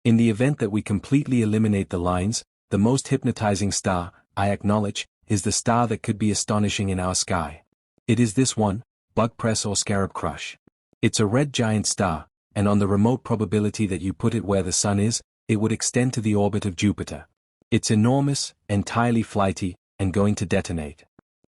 In the event that we completely eliminate the lines, the most hypnotizing star, I acknowledge, is the star that could be astonishing in our sky. It is this one, Bug Press or Scarab Crush. It's a red giant star, and on the remote probability that you put it where the Sun is, it would extend to the orbit of Jupiter. It's enormous, entirely flighty, and going to detonate.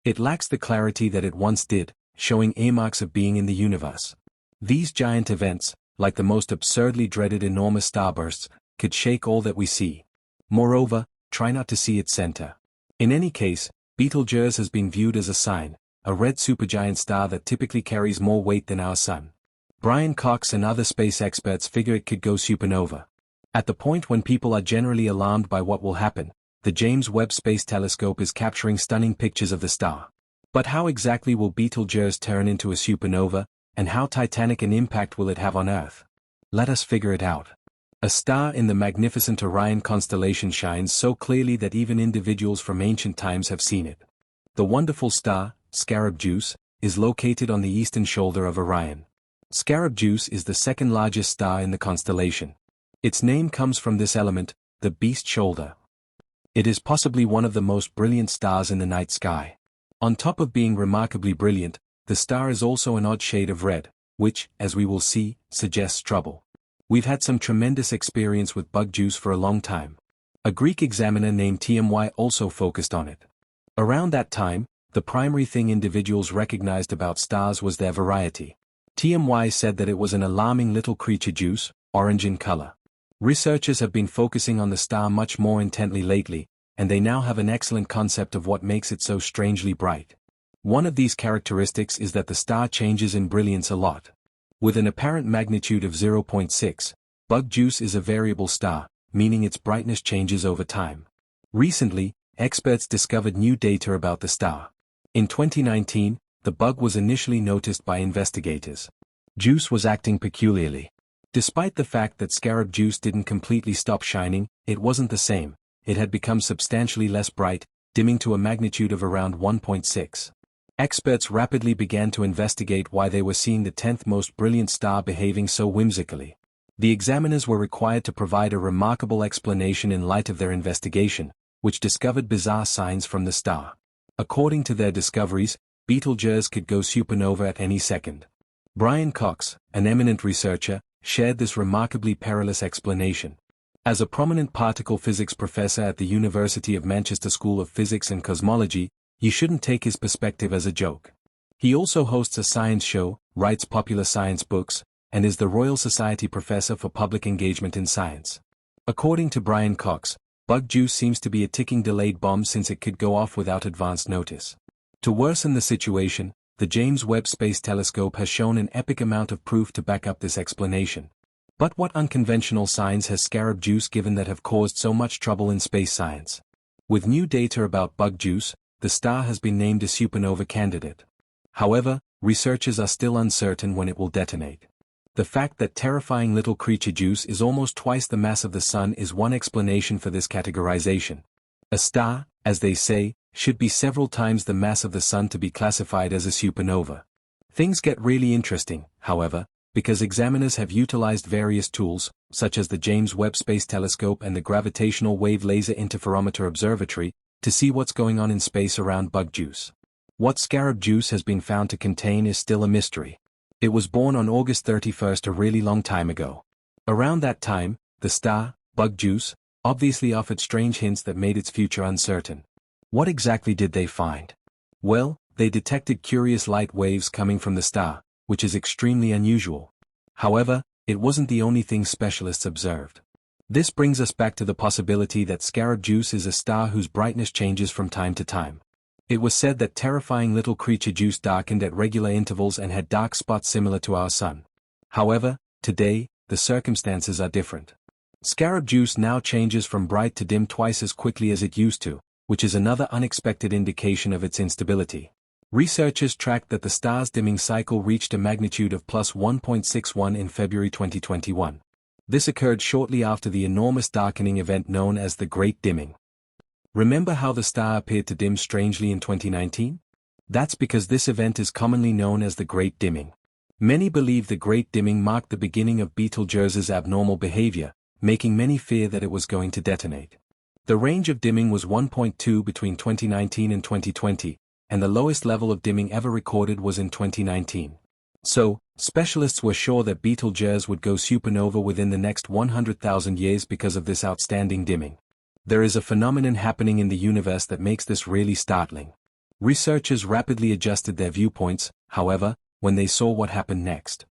It lacks the clarity that it once did, showing earmarks of being in the universe. These giant events, like the most absurdly dreaded enormous starbursts, could shake all that we see. Moreover, try not to see its center. In any case, Betelgeuse has been viewed as a sign, a red supergiant star that typically carries more weight than our Sun. Brian Cox and other space experts figure it could go supernova. At the point when people are generally alarmed by what will happen, the James Webb Space Telescope is capturing stunning pictures of the star. But how exactly will Betelgeuse turn into a supernova, and how titanic an impact will it have on Earth? Let us figure it out. A star in the magnificent Orion constellation shines so clearly that even individuals from ancient times have seen it. The wonderful star, Betelgeuse, is located on the eastern shoulder of Orion. Betelgeuse is the second largest star in the constellation. Its name comes from this element, the beast shoulder. It is possibly one of the most brilliant stars in the night sky. On top of being remarkably brilliant, the star is also an odd shade of red, which, as we will see, suggests trouble. We've had some tremendous experience with Betelgeuse for a long time. A Greek examiner named Tmy also focused on it. Around that time, the primary thing individuals recognized about stars was their variety. Tmy said that it was an alarming little creature juice, orange in color. Researchers have been focusing on the star much more intently lately, and they now have an excellent concept of what makes it so strangely bright. One of these characteristics is that the star changes in brilliance a lot. With an apparent magnitude of 0.6, Betelgeuse is a variable star, meaning its brightness changes over time. Recently, experts discovered new data about the star. In 2019, the bug was initially noticed by investigators. Betelgeuse was acting peculiarly. Despite the fact that Betelgeuse didn't completely stop shining, it wasn't the same. It had become substantially less bright, dimming to a magnitude of around 1.6. Experts rapidly began to investigate why they were seeing the 10th most brilliant star behaving so whimsically. The examiners were required to provide a remarkable explanation in light of their investigation, which discovered bizarre signs from the star. According to their discoveries, Betelgeuse could go supernova at any second. Brian Cox, an eminent researcher, shared this remarkably perilous explanation. As a prominent particle physics professor at the University of Manchester School of Physics and Cosmology, you shouldn't take his perspective as a joke. He also hosts a science show, writes popular science books, and is the Royal Society Professor for Public Engagement in Science. According to Brian Cox, Betelgeuse seems to be a ticking delayed bomb since it could go off without advance notice. To worsen the situation, the James Webb Space Telescope has shown an epic amount of proof to back up this explanation. But what unconventional signs has Betelgeuse given that have caused so much trouble in space science? With new data about Betelgeuse, the star has been named a supernova candidate. However, researchers are still uncertain when it will detonate. The fact that terrifying little creature juice is almost twice the mass of the Sun is one explanation for this categorization. A star, as they say, should be several times the mass of the Sun to be classified as a supernova. Things get really interesting, however, because examiners have utilized various tools, such as the James Webb Space Telescope and the Gravitational Wave Laser Interferometer Observatory, to see what's going on in space around Betelgeuse. What Betelgeuse has been found to contain is still a mystery. It was born on August 31st, a really long time ago. Around that time, the star, Betelgeuse, obviously offered strange hints that made its future uncertain. What exactly did they find? Well, they detected curious light waves coming from the star, which is extremely unusual. However, it wasn't the only thing specialists observed. This brings us back to the possibility that Betelgeuse is a star whose brightness changes from time to time. It was said that terrifying little creature juice darkened at regular intervals and had dark spots similar to our Sun. However, today, the circumstances are different. Betelgeuse now changes from bright to dim twice as quickly as it used to, which is another unexpected indication of its instability. Researchers tracked that the star's dimming cycle reached a magnitude of plus 1.61 in February 2021. This occurred shortly after the enormous darkening event known as the Great Dimming. Remember how the star appeared to dim strangely in 2019? That's because this event is commonly known as the Great Dimming. Many believe the Great Dimming marked the beginning of Betelgeuse's abnormal behavior, making many fear that it was going to detonate. The range of dimming was 1.2 between 2019 and 2020, and the lowest level of dimming ever recorded was in 2019. So, specialists were sure that Betelgeuse would go supernova within the next 100,000 years because of this outstanding dimming. There is a phenomenon happening in the universe that makes this really startling. Researchers rapidly adjusted their viewpoints, however, when they saw what happened next.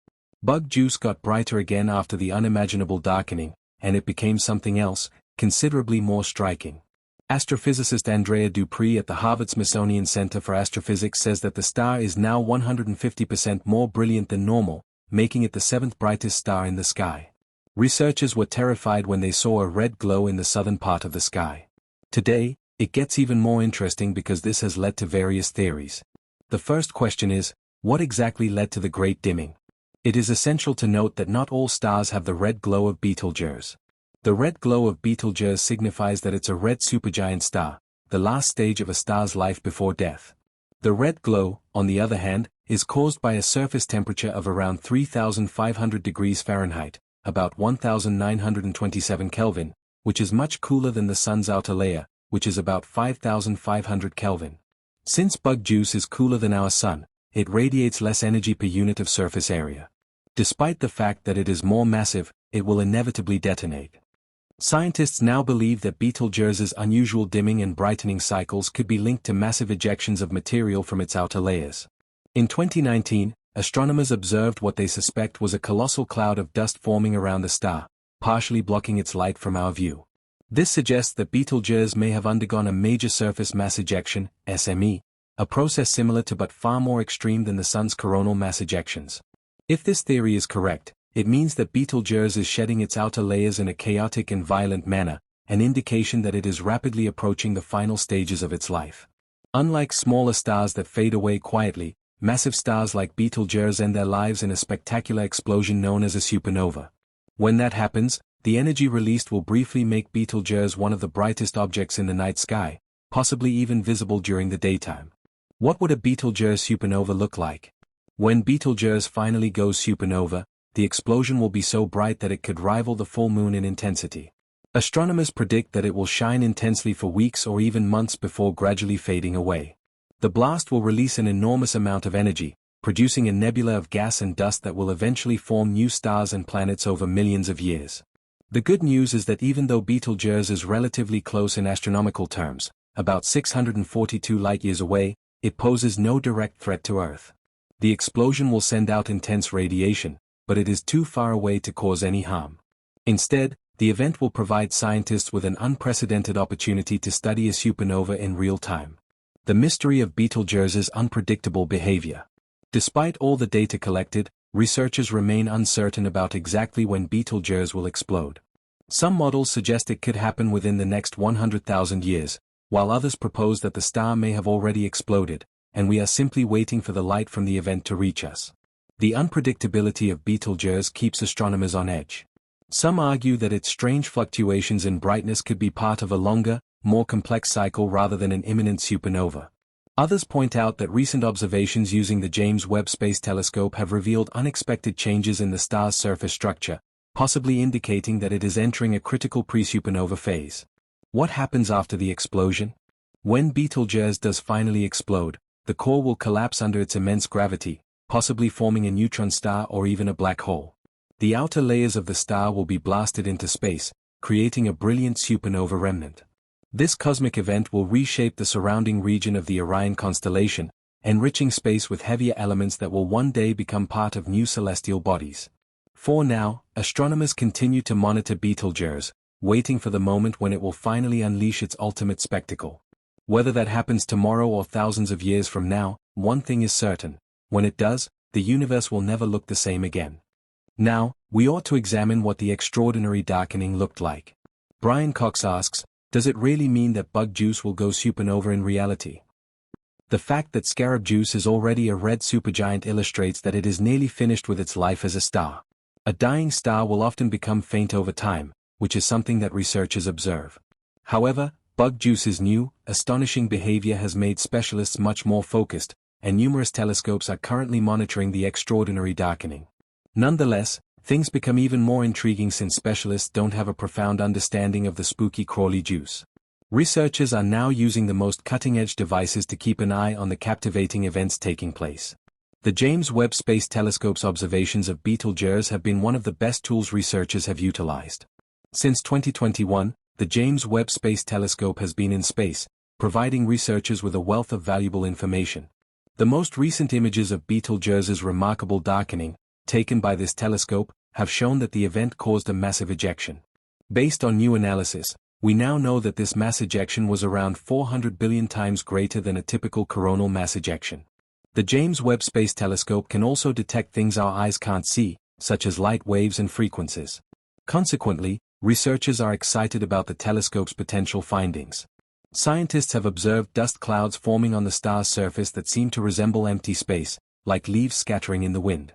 Bug juice got brighter again after the unimaginable darkening, and it became something else, considerably more striking. Astrophysicist Andrea Dupree at the Harvard-Smithsonian Center for Astrophysics says that the star is now 150% more brilliant than normal, making it the seventh brightest star in the sky. Researchers were terrified when they saw a red glow in the southern part of the sky. Today, it gets even more interesting because this has led to various theories. The first question is, what exactly led to the great dimming? It is essential to note that not all stars have the red glow of Betelgeuse. The red glow of Betelgeuse signifies that it's a red supergiant star, the last stage of a star's life before death. The red glow, on the other hand, is caused by a surface temperature of around 3,500 degrees Fahrenheit, about 1,927 Kelvin, which is much cooler than the sun's outer layer, which is about 5,500 Kelvin. Since bug juice is cooler than our sun, it radiates less energy per unit of surface area. Despite the fact that it is more massive, it will inevitably detonate. Scientists now believe that Betelgeuse's unusual dimming and brightening cycles could be linked to massive ejections of material from its outer layers. In 2019, astronomers observed what they suspect was a colossal cloud of dust forming around the star, partially blocking its light from our view. This suggests that Betelgeuse may have undergone a major surface mass ejection, SME, a process similar to but far more extreme than the sun's coronal mass ejections. If this theory is correct, it means that Betelgeuse is shedding its outer layers in a chaotic and violent manner, an indication that it is rapidly approaching the final stages of its life. Unlike smaller stars that fade away quietly, massive stars like Betelgeuse end their lives in a spectacular explosion known as a supernova. When that happens, the energy released will briefly make Betelgeuse one of the brightest objects in the night sky, possibly even visible during the daytime. What would a Betelgeuse supernova look like? When Betelgeuse finally goes supernova, the explosion will be so bright that it could rival the full moon in intensity. Astronomers predict that it will shine intensely for weeks or even months before gradually fading away. The blast will release an enormous amount of energy, producing a nebula of gas and dust that will eventually form new stars and planets over millions of years. The good news is that even though Betelgeuse is relatively close in astronomical terms, about 642 light-years away, it poses no direct threat to Earth. The explosion will send out intense radiation, but it is too far away to cause any harm. Instead, the event will provide scientists with an unprecedented opportunity to study a supernova in real time. The mystery of Betelgeuse's unpredictable behavior. Despite all the data collected, researchers remain uncertain about exactly when Betelgeuse will explode. Some models suggest it could happen within the next 100,000 years, while others propose that the star may have already exploded, and we are simply waiting for the light from the event to reach us. The unpredictability of Betelgeuse keeps astronomers on edge. Some argue that its strange fluctuations in brightness could be part of a longer, more complex cycle rather than an imminent supernova. Others point out that recent observations using the James Webb Space Telescope have revealed unexpected changes in the star's surface structure, possibly indicating that it is entering a critical pre-supernova phase. What happens after the explosion? When Betelgeuse does finally explode, the core will collapse under its immense gravity, possibly forming a neutron star or even a black hole. The outer layers of the star will be blasted into space, creating a brilliant supernova remnant. This cosmic event will reshape the surrounding region of the Orion constellation, enriching space with heavier elements that will one day become part of new celestial bodies. For now, astronomers continue to monitor Betelgeuse, waiting for the moment when it will finally unleash its ultimate spectacle. Whether that happens tomorrow or thousands of years from now, one thing is certain: when it does, the universe will never look the same again. Now, we ought to examine what the extraordinary darkening looked like. Brian Cox asks, does it really mean that bug juice will go supernova in reality? The fact that scarab juice is already a red supergiant illustrates that it is nearly finished with its life as a star. A dying star will often become faint over time, which is something that researchers observe. However, bug juice's new, astonishing behavior has made specialists much more focused, and numerous telescopes are currently monitoring the extraordinary darkening. Nonetheless, Things become even more intriguing since specialists don't have a profound understanding of the spooky crawly juice. Researchers are now using the most cutting-edge devices to keep an eye on the captivating events taking place. The James Webb Space Telescope's observations of Betelgeuse have been one of the best tools researchers have utilized. Since 2021, the James Webb Space Telescope has been in space, providing researchers with a wealth of valuable information. The most recent images of Betelgeuse's remarkable darkening, taken by this telescope, have shown that the event caused a massive ejection. Based on new analysis, we now know that this mass ejection was around 400 billion times greater than a typical coronal mass ejection. The James Webb Space Telescope can also detect things our eyes can't see, such as light waves and frequencies. Consequently, researchers are excited about the telescope's potential findings. Scientists have observed dust clouds forming on the star's surface that seem to resemble empty space, like leaves scattering in the wind.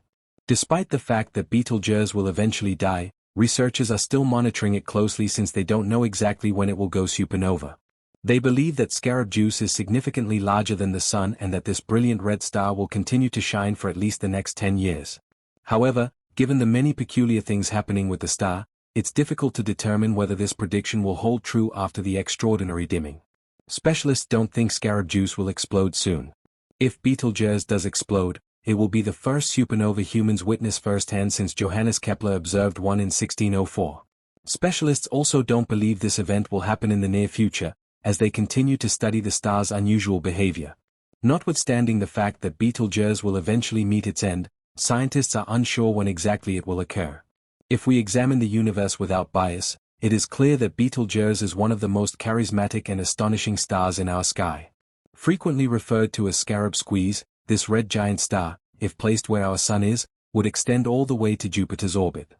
Despite the fact that Betelgeuse will eventually die, researchers are still monitoring it closely since they don't know exactly when it will go supernova. They believe that scarab juice is significantly larger than the Sun and that this brilliant red star will continue to shine for at least the next 10 years. However, given the many peculiar things happening with the star, it's difficult to determine whether this prediction will hold true after the extraordinary dimming. Specialists don't think scarab juice will explode soon. If Betelgeuse does explode, it will be the first supernova humans witness firsthand since Johannes Kepler observed one in 1604. Specialists also don't believe this event will happen in the near future, as they continue to study the star's unusual behavior. Notwithstanding the fact that Betelgeuse will eventually meet its end, scientists are unsure when exactly it will occur. If we examine the universe without bias, it is clear that Betelgeuse is one of the most charismatic and astonishing stars in our sky. Frequently referred to as scarab squeeze, this red giant star, if placed where our Sun is, would extend all the way to Jupiter's orbit.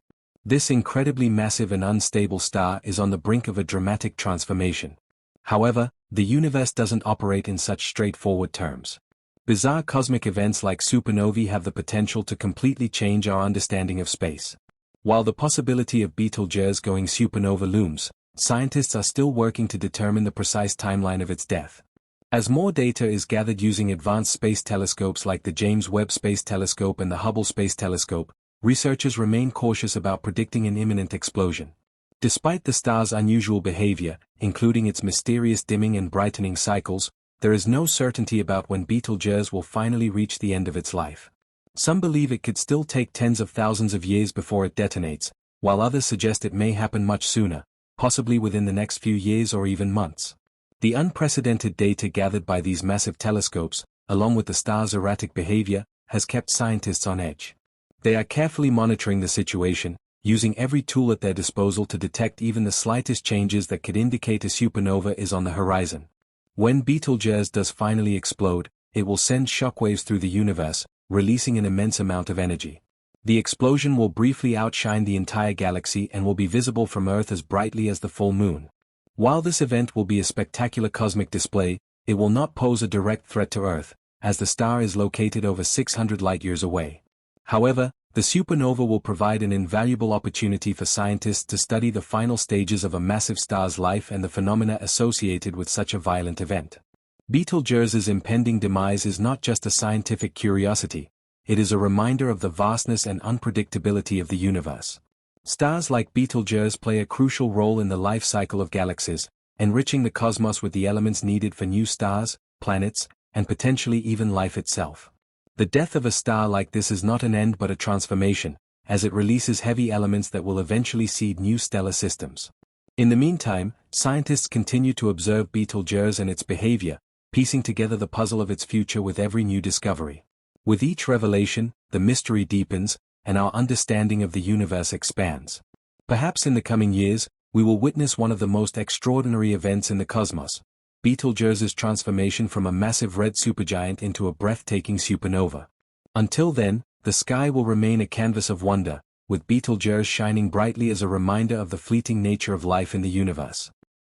This incredibly massive and unstable star is on the brink of a dramatic transformation. However, the universe doesn't operate in such straightforward terms. Bizarre cosmic events like supernovae have the potential to completely change our understanding of space. While the possibility of Betelgeuse going supernova looms, scientists are still working to determine the precise timeline of its death. As more data is gathered using advanced space telescopes like the James Webb Space Telescope and the Hubble Space Telescope, researchers remain cautious about predicting an imminent explosion. Despite the star's unusual behavior, including its mysterious dimming and brightening cycles, there is no certainty about when Betelgeuse will finally reach the end of its life. Some believe it could still take tens of thousands of years before it detonates, while others suggest it may happen much sooner, possibly within the next few years or even months. The unprecedented data gathered by these massive telescopes, along with the star's erratic behavior, has kept scientists on edge. They are carefully monitoring the situation, using every tool at their disposal to detect even the slightest changes that could indicate a supernova is on the horizon. When Betelgeuse does finally explode, it will send shockwaves through the universe, releasing an immense amount of energy. The explosion will briefly outshine the entire galaxy and will be visible from Earth as brightly as the full moon. While this event will be a spectacular cosmic display, it will not pose a direct threat to Earth, as the star is located over 600 light-years away. However, the supernova will provide an invaluable opportunity for scientists to study the final stages of a massive star's life and the phenomena associated with such a violent event. Betelgeuse's impending demise is not just a scientific curiosity, it is a reminder of the vastness and unpredictability of the universe. Stars like Betelgeuse play a crucial role in the life cycle of galaxies, enriching the cosmos with the elements needed for new stars, planets, and potentially even life itself. The death of a star like this is not an end but a transformation, as it releases heavy elements that will eventually seed new stellar systems. In the meantime, scientists continue to observe Betelgeuse and its behavior, piecing together the puzzle of its future with every new discovery. With each revelation, the mystery deepens, and our understanding of the universe expands. Perhaps in the coming years, we will witness one of the most extraordinary events in the cosmos, Betelgeuse's transformation from a massive red supergiant into a breathtaking supernova. Until then, the sky will remain a canvas of wonder, with Betelgeuse shining brightly as a reminder of the fleeting nature of life in the universe.